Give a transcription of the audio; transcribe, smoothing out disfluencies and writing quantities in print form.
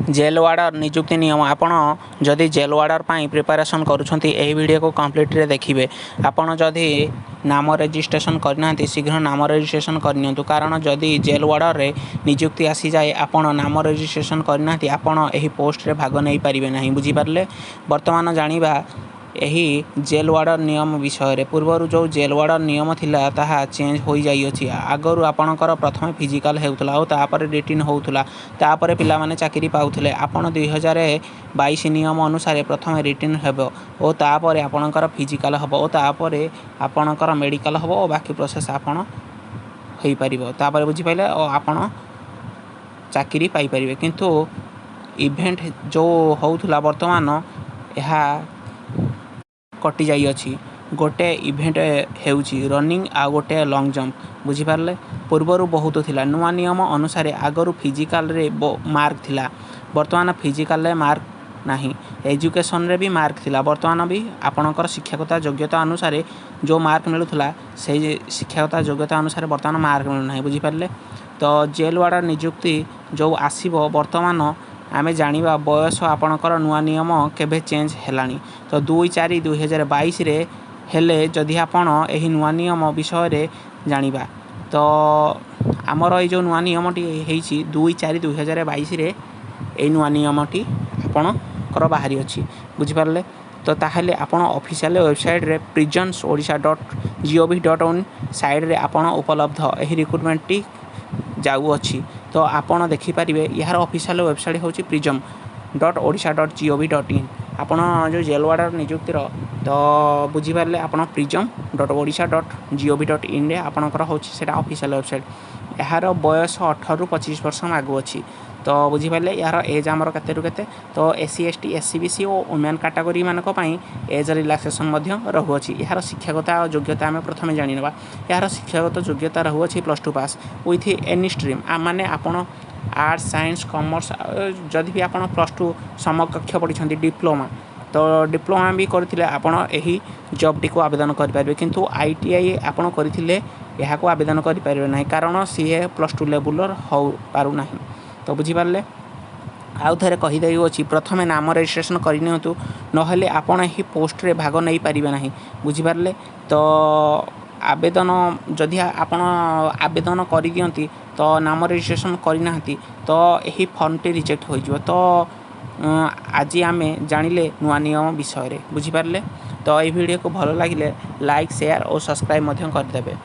Jail वार्डर नियुक्ति नियम आपण जदि जेल वार्डर प्रिपरेशन करुँच वीडियो को कम्प्लीट देखिए। आपण जदि नाम रेजिस्ट्रेशन करना शीघ्र नाम रेजिस्ट्रेशन करनी कारण जदि जेल वार्डर रे नियुक्ति आसी जाए आपण नाम रेजिस्ट्रेशन करना आपण यही पोस्ट रे भाग नहीं पारे ना बुझीपारे। बर्तमान जानिबा यही जेल वार्डर नियम विषय पूर्वर जो जेल वार्डर नियम थिला ताहा चेंज हो जाइए। आगरू आपणकर प्रथम फिजिकाल होता और तापर रिटिन होता तापर पिला माने चाकरी पाउथिले। आपण 2022 नियम अनुसार प्रथम रिटिन हेबो और तापर आपणकर फिजिकाल हेबो और तापर आपणकर मेडिकल हेबो और बाकी प्रोसेस आपण होई परिबो तापर बुझी पाइले और आपण चाकरी पाई परिबे। किंतु इवेंट जो होउथला वर्तमान यह कटि जाई अछि। गोटे इवेंट हेउची रनिंग आ गोटे लॉन्ग जंप बुझीपारे। पूर्वर बहुत थिला नुआ नियम अनुसार आगरू फिजिकाल रे मार्क थिला वर्तमान फिजिकाल रे मार्क नहीं। एजुकेशन रे भी मार्क थिला वर्तमान भी आपणकर शिक्षागत योग्यता अनुसार जो मार्क मिलुथला से शिक्षागत योग्यता अनुसार वर्तमान मार्क मिलु नहीं बुझीपारे। तो जेल वार्डर नियुक्ति जो आसीबो वर्तमान आमे जानिबा बयस आपणकर नुआ नियम केबे चेंज हेलानी। तो 2/4/2022 रे हेले जदि आपण एही नुआ नियम विषय रे जानिबा तो आमर ये जो नुआ नियमटी हेइची 2/4/2022 रे ए नुआ नियमटी आपणकर बाहरी अछि बुझिपारले। तो ताहले आपण ऑफिशियल वेबसाइट रे prisons.odisha.gov.in साइड रे आपण उपलब्ध एही रिक्रुटमेंट टी जाऊ अछि। तो आपण देखि परिबे यार ऑफिशियल वेबसाइट होची prism.odisha.gov.in। आपण जो जेल वार्डर नियुक्तिर तो बुझी पारे आपण prism.odisha.gov.in रे आपणकर होची सेटा ऑफिशियल वेबसाइट। यार बयस 18 ରୁ 25 वर्ष आगु अछि। तो बुझी पारे यार एज आमर केते रु केते तो SC ST SC BC और वुमेन कैटेगरी मानक पई एज रिलैक्सेशन मध्य रहु अछि। यार शिक्षागत योग्यता आम प्रथमे जानि नबा। यार शिक्षागत योग्यता रहु अछि +2 पास विथ एनी स्ट्रीम माने आपण आर्ट्स साइंस कॉमर्स जदि भी आपण +2 समकक्ष पढ़ी डिप्लोमा तो डिप्लोमा भी करथिले आपण एही जॉब टी को आवेदन कर पारबे। किंतु ITI आपण करथिले यहा को आवेदन कर पारबे नाही कारण सीए +2 लेवलर हो पारु नाही। तो बुझी पारले आउ थरे कहि देउ अछि प्रथमे नाम रजिस्ट्रेशन करनियंतु नहले आपण एही पोस्ट रे भाग नहीं पारिबे नाही बुझी पारले। तो आवेदन जदि आपण आवेदन करि दियंती तो नाम रजिस्ट्रेशन करना तो यही फॉर्म टी रिजेक्ट हो जिवो। तो आज आमे जानिले नुआ नियम विषय रे बुझी पारले। तो ये वीडियो को भलो लागिले लाइक शेयर और सब्सक्राइब मध्य कर देबे।